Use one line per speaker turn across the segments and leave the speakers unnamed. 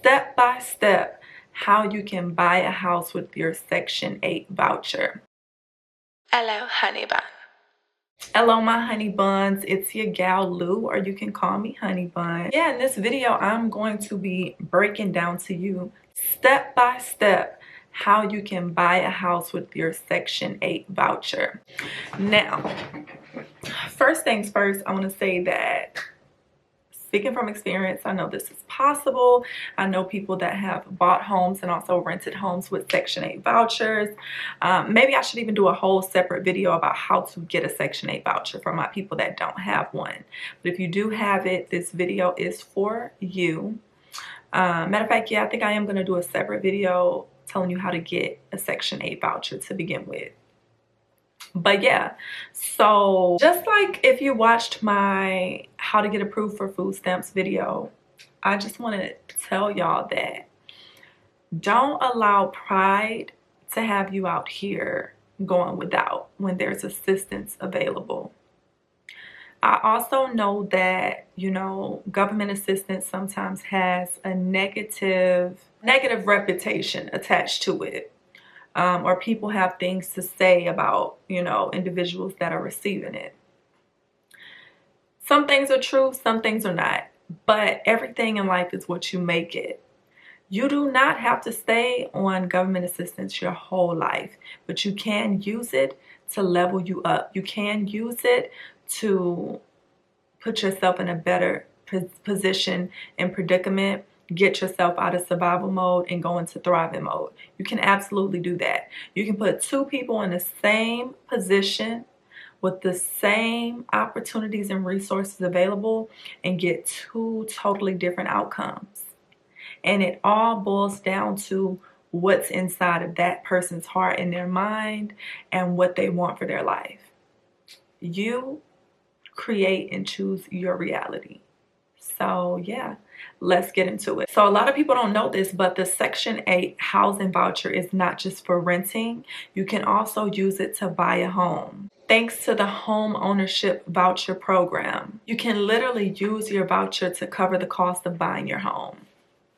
step by step how you can buy a house with your Section 8 voucher.
Hello, honey bun.
Hello, my honey buns. It's your gal Lou, or you can call me Honey Bun. Yeah, in this video, I'm going to be breaking down to you step by step how you can buy a house with your Section 8 voucher. Now, first things first, I want to say that speaking from experience, I know this is possible. I know people that have bought homes and also rented homes with Section 8 vouchers. Maybe I should even do a whole separate video about how to get a Section 8 voucher for my people that don't have one. But if you do have it, this video is for you. Matter of fact, yeah, I think I am going to do a separate video telling you how to get a Section 8 voucher to begin with. But yeah, so just like if you watched my how to get approved for food stamps video, I just want to tell y'all that don't allow pride to have you out here going without when there's assistance available. I also know that, you know, government assistance sometimes has a negative reputation attached to it. Or people have things to say about, you know, individuals that are receiving it. Some things are true, some things are not. But everything in life is what you make it. You do not have to stay on government assistance your whole life, but you can use it to level you up. You can use it to put yourself in a better position and predicament, get yourself out of survival mode and go into thriving mode. You can absolutely do that. You can put two people in the same position with the same opportunities and resources available and get two totally different outcomes. And it all boils down to what's inside of that person's heart and their mind and what they want for their life. You create and choose your reality. So yeah, let's get into it. So a lot of people don't know this, but the Section 8 housing voucher is not just for renting. You can also use it to buy a home. Thanks to the Homeownership voucher program, you can literally use your voucher to cover the cost of buying your home.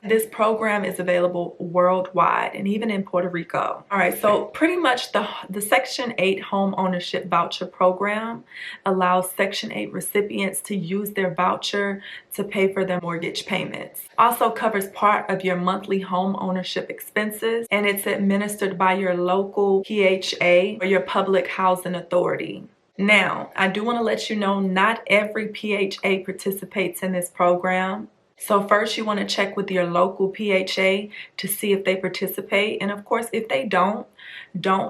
This program is available worldwide and even in Puerto Rico. All right, so pretty much the Section 8 home ownership voucher program allows Section 8 recipients to use their voucher to pay for their mortgage payments. Also covers part of your monthly home ownership expenses, and it's administered by your local PHA or your public housing authority. Now, I do want to let you know not every PHA participates in this program. So first you want to check with your local PHA to see if they participate. And of course, if they don't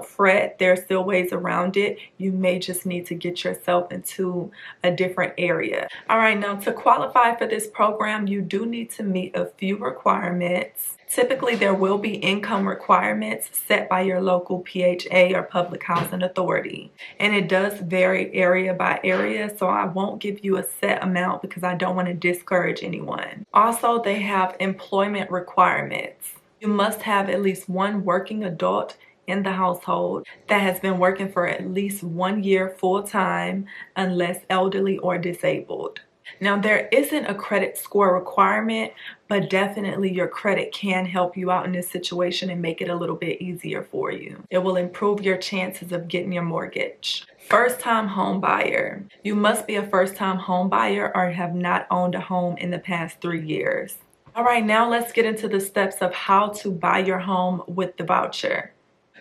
fret. There are still ways around it. You may just need to get yourself into a different area. All right, now to qualify for this program, you do need to meet a few requirements. Typically, there will be income requirements set by your local PHA or public housing authority. And it does vary area by area, so I won't give you a set amount because I don't want to discourage anyone. Also, they have employment requirements. You must have at least one working adult in the household that has been working for at least 1 year full-time unless elderly or disabled. Now, there isn't a credit score requirement, but definitely your credit can help you out in this situation and make it a little bit easier for you. It will improve your chances of getting your mortgage. First-time home buyer. You must be a first-time home buyer or have not owned a home in the past 3 years. All right, now let's get into the steps of how to buy your home with the voucher.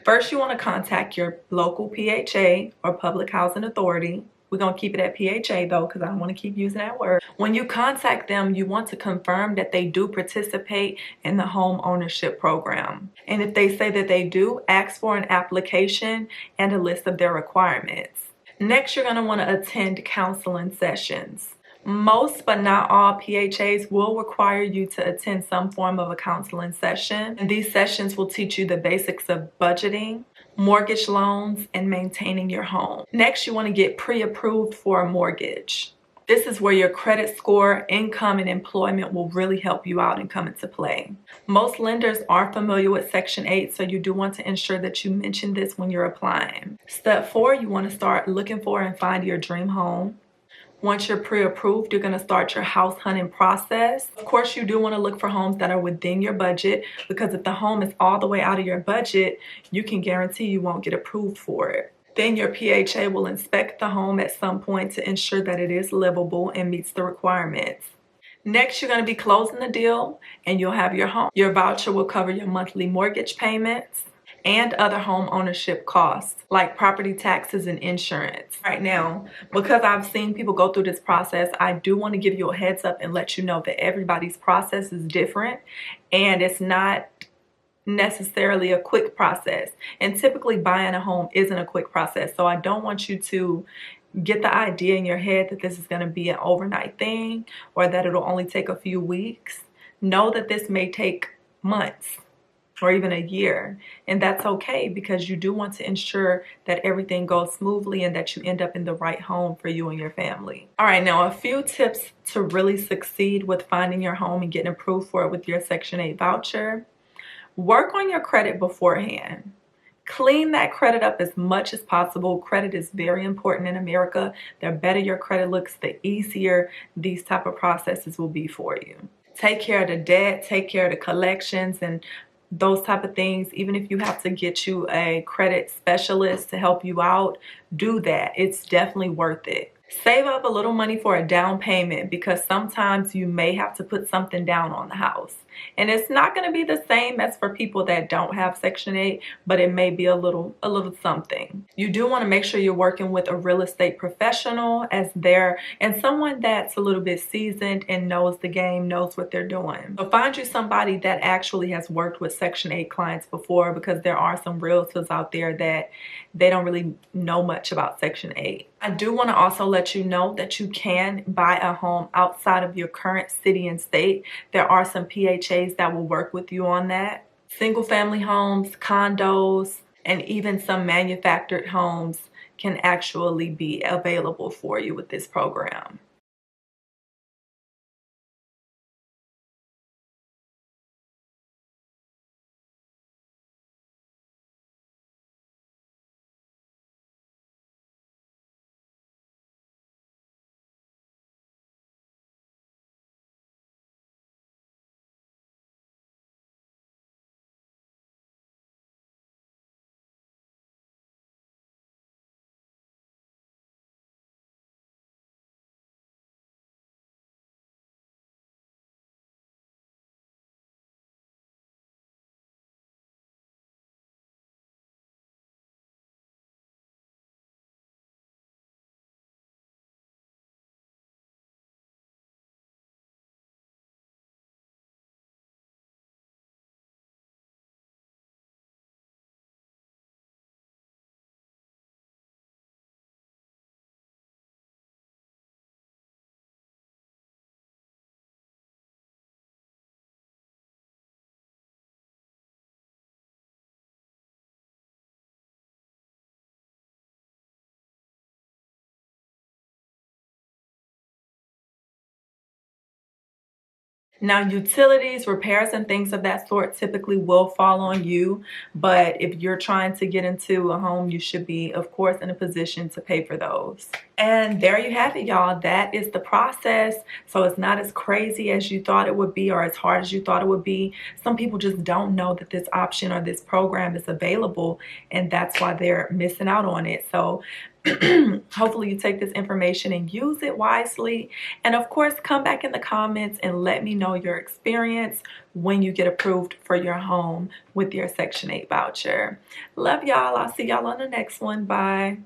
First, you want to contact your local PHA or public housing authority. We're going to keep it at PHA though, because I don't want to keep using that word. When you contact them, you want to confirm that they do participate in the home ownership program. And if they say that they do, ask for an application and a list of their requirements. Next, you're going to want to attend counseling sessions. Most but not all PHAs will require you to attend some form of a counseling session. And these sessions will teach you the basics of budgeting, mortgage loans, and maintaining your home. Next, you want to get pre-approved for a mortgage. This is where your credit score, income, and employment will really help you out and come into play. Most lenders are familiar with Section 8, so you do want to ensure that you mention this when you're applying. Step 4, you want to start looking for and find your dream home. Once you're pre-approved, you're going to start your house hunting process. Of course, you do want to look for homes that are within your budget, because if the home is all the way out of your budget, you can guarantee you won't get approved for it. Then your PHA will inspect the home at some point to ensure that it is livable and meets the requirements. Next, you're going to be closing the deal and you'll have your home. Your voucher will cover your monthly mortgage payments and other home ownership costs like property taxes and insurance. Right now, because I've seen people go through this process, I do want to give you a heads up and let you know that everybody's process is different and it's not necessarily a quick process. And typically buying a home isn't a quick process. So I don't want you to get the idea in your head that this is going to be an overnight thing or that it'll only take a few weeks. Know that this may take months or even a year, and that's okay, because you do want to ensure that everything goes smoothly and that you end up in the right home for you and your family. All right, now a few tips to really succeed with finding your home and getting approved for it with your Section 8 voucher. Work on your credit beforehand. Clean that credit up as much as possible. Credit is very important in America. The better your credit looks, the easier these type of processes will be for you. Take care of the debt, take care of the collections and those type of things. Even if you have to get you a credit specialist to help you out, do that. It's definitely worth it. Save up a little money for a down payment, because sometimes you may have to put something down on the house. And it's not going to be the same as for people that don't have Section 8, but it may be a little something. You do want to make sure you're working with a real estate professional and someone that's a little bit seasoned and knows the game, knows what they're doing. So find you somebody that actually has worked with Section 8 clients before, because there are some realtors out there that they don't really know much about Section 8. I do want to also let you know that you can buy a home outside of your current city and state. There are some PHAs that will work with you on that. Single family homes, condos, and even some manufactured homes can actually be available for you with this program. Now, utilities, repairs, and things of that sort typically will fall on you, but if you're trying to get into a home, you should be, of course, in a position to pay for those. And there you have it, y'all. That is the process. So it's not as crazy as you thought it would be or as hard as you thought it would be. Some people just don't know that this option or this program is available, and that's why they're missing out on it. So hopefully you take this information and use it wisely. And of course, come back in the comments and let me know your experience when you get approved for your home with your Section 8 voucher. Love y'all. I'll see y'all on the next one. Bye.